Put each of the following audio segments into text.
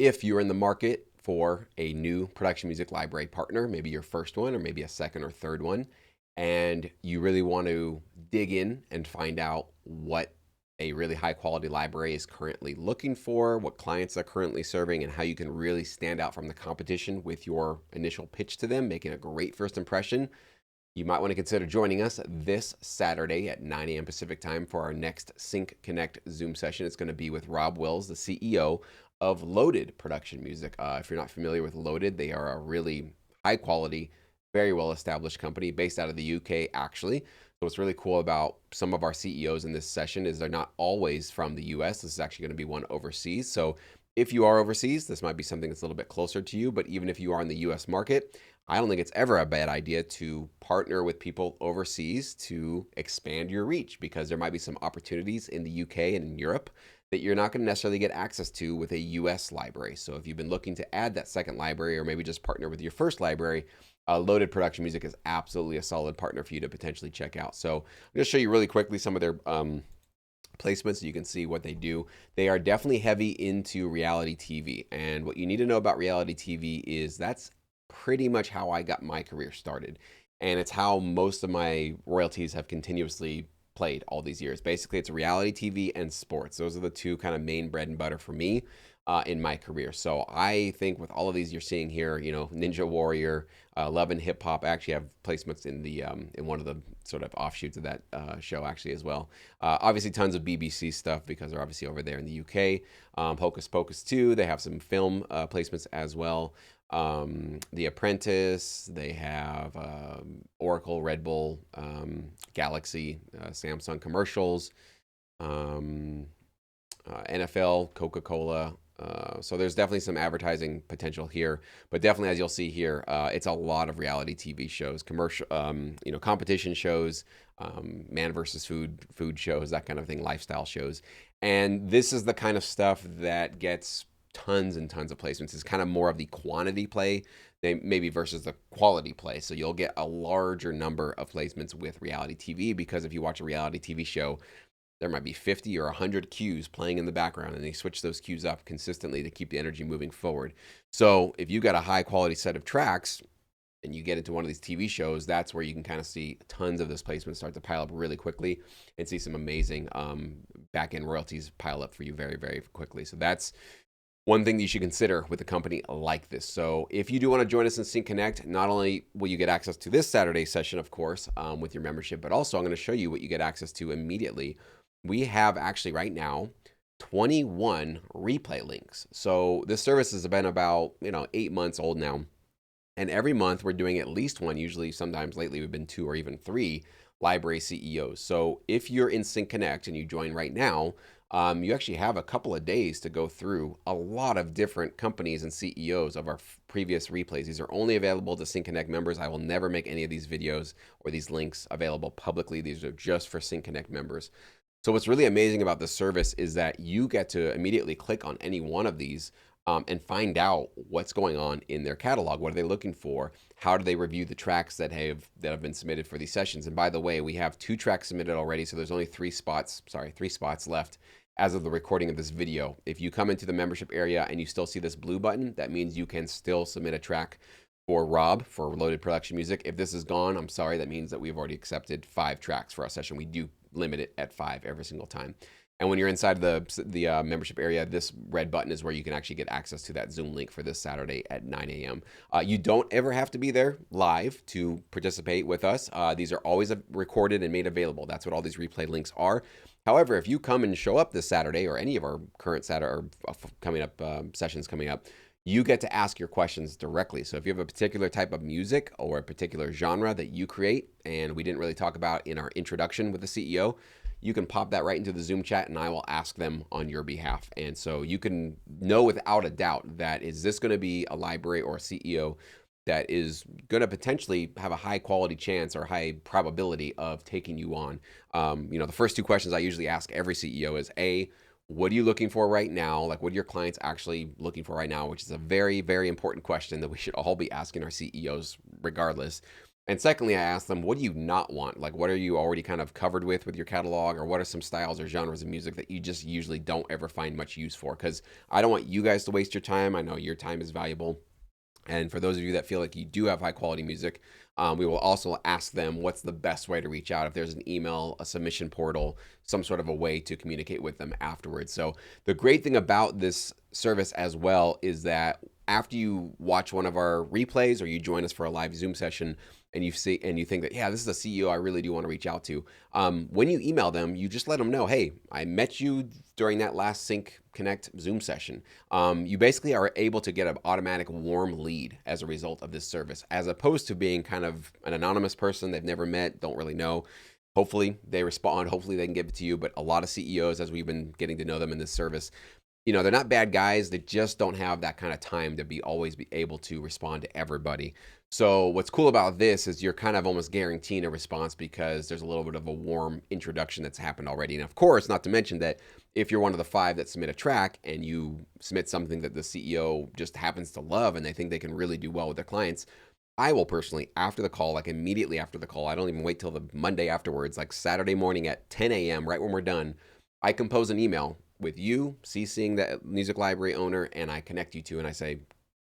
If you're in the market for a new production music library partner, maybe your first one or maybe a second or third one, and you really want to dig in and find out what a really high quality library is currently looking for, what clients are currently serving, and how you can really stand out from the competition with your initial pitch to them, making a great first impression, you might want to consider joining us this Saturday at 9 a.m. Pacific time for our next Sync Connect Zoom session. It's going to be with Rob Wills, the CEO of Loaded Production Music. If you're not familiar with Loaded, they are a really high quality, very well established company based out of the UK, actually. So what's really cool about some of our CEOs in this session is they're not always from the US. This is actually going to be one overseas. So if you are overseas, this might be something that's a little bit closer to you. But even if you are in the US market, I don't think it's ever a bad idea to partner with people overseas to expand your reach, because there might be some opportunities in the UK and in Europe that you're not going to necessarily get access to with a US library. So if you've been looking to add that second library or maybe just partner with your first library, Loaded Production Music is absolutely a solid partner for you to potentially check out. So I'm going to show you really quickly some of their placements so you can see what they do. They are definitely heavy into reality TV. And what you need to know about reality TV is that's pretty much how I got my career started. And it's how most of my royalties have continuously played all these years. Basically, it's reality TV and sports. Those are the two kind of main bread and butter for me in my career. So I think with all of these you're seeing here, you know, Ninja Warrior, Love and Hip Hop. I actually have placements in the in one of the sort of offshoots of that show actually as well. Obviously, tons of BBC stuff because they're obviously over there in the UK. Hocus Pocus 2. They have some film placements as well. The Apprentice. They have Oracle, Red Bull, Galaxy, Samsung commercials. NFL, Coca-Cola. So there's definitely some advertising potential here, but definitely, as you'll see here, it's a lot of reality TV shows, commercial, competition shows, man versus food shows, that kind of thing, lifestyle shows, and this is the kind of stuff that gets tons and tons of placements. It's kind of more of the quantity play, maybe versus the quality play. So you'll get a larger number of placements with reality TV because if you watch a reality TV show, there might be 50 or 100 cues playing in the background, and they switch those cues up consistently to keep the energy moving forward. So if you got a high quality set of tracks and you get into one of these TV shows, that's where you can kind of see tons of this placement start to pile up really quickly and see some amazing back end royalties pile up for you very, very quickly. So that's one thing that you should consider with a company like this. So if you do want to join us in Sync Connect, not only will you get access to this Saturday session, of course, with your membership, but also I'm going to show you what you get access to immediately. We have actually right now 21 replay links. So this service has been about 8 months old now. And every month we're doing at least one, usually sometimes lately we've been two or even three library CEOs. So if you're in Sync Connect and you join right now, you actually have a couple of days to go through a lot of different companies and CEOs of our previous replays. These are only available to Sync Connect members. I will never make any of these videos or these links available publicly. These are just for Sync Connect members. So what's really amazing about this service is that you get to immediately click on any one of these and find out what's going on in their catalog. What are they looking for? How do they review the tracks that have been submitted for these sessions? And by the way, we have 2 tracks submitted already, so there's only 3 spots left as of the recording of this video. If you come into the membership area and you still see this blue button, that means you can still submit a track for Rob for Loaded Production Music. If this is gone, I'm sorry, that means that we've already accepted 5 tracks for our session. We do limit it at 5 every single time. And when you're inside the membership area, this red button is where you can actually get access to that Zoom link for this Saturday at 9 a.m. You don't ever have to be there live to participate with us. These are always recorded and made available. That's what all these replay links are. However, if you come and show up this Saturday or any of our current Saturday or coming up sessions coming up, you get to ask your questions directly. So if you have a particular type of music or a particular genre that you create and we didn't really talk about in our introduction with the CEO, you can pop that right into the Zoom chat and I will ask them on your behalf. And so you can know without a doubt that is this going to be a library or a CEO that is going to potentially have a high quality chance or high probability of taking you on. The first 2 questions I usually ask every CEO is what are you looking for right now? Like, what are your clients actually looking for right now? Which is a very, very important question that we should all be asking our CEOs regardless. And secondly, I asked them, what do you not want? Like, what are you already kind of covered with your catalog, or what are some styles or genres of music that you just usually don't ever find much use for? Because I don't want you guys to waste your time. I know your time is valuable. And for those of you that feel like you do have high quality music, we will also ask them what's the best way to reach out. If there's an email, a submission portal, some sort of a way to communicate with them afterwards. So the great thing about this service as well is that after you watch one of our replays or you join us for a live Zoom session, and you see and you think that, yeah, this is a CEO I really do want to reach out to. When you email them, you just let them know, hey, I met you during that last Sync Connect Zoom session. You basically are able to get an automatic warm lead as a result of this service, as opposed to being kind of an anonymous person they've never met, don't really know. Hopefully they respond. Hopefully they can give it to you. But a lot of CEOs, as we've been getting to know them in this service, they're not bad guys. They just don't have that kind of time to always be able to respond to everybody. So what's cool about this is you're kind of almost guaranteeing a response because there's a little bit of a warm introduction that's happened already. And of course, not to mention that if you're one of the 5 that submit a track and you submit something that the CEO just happens to love and they think they can really do well with their clients, I will personally, after the call, like immediately after the call, I don't even wait till the Monday afterwards, like Saturday morning at 10 a.m., right when we're done, I compose an email with you, CCing the music library owner, and I connect you to, and I say,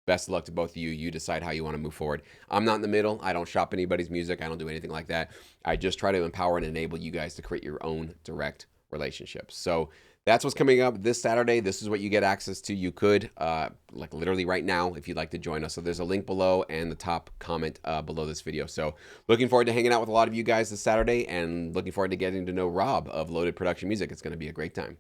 best of luck to both of you. You decide how you want to move forward. I'm not in the middle. I don't shop anybody's music. I don't do anything like that. I just try to empower and enable you guys to create your own direct relationships. So that's what's coming up this Saturday. This is what you get access to. You could, like literally right now, if you'd like to join us. So there's a link below and the top comment below this video. So looking forward to hanging out with a lot of you guys this Saturday, and looking forward to getting to know Rob of Loaded Production Music. It's going to be a great time.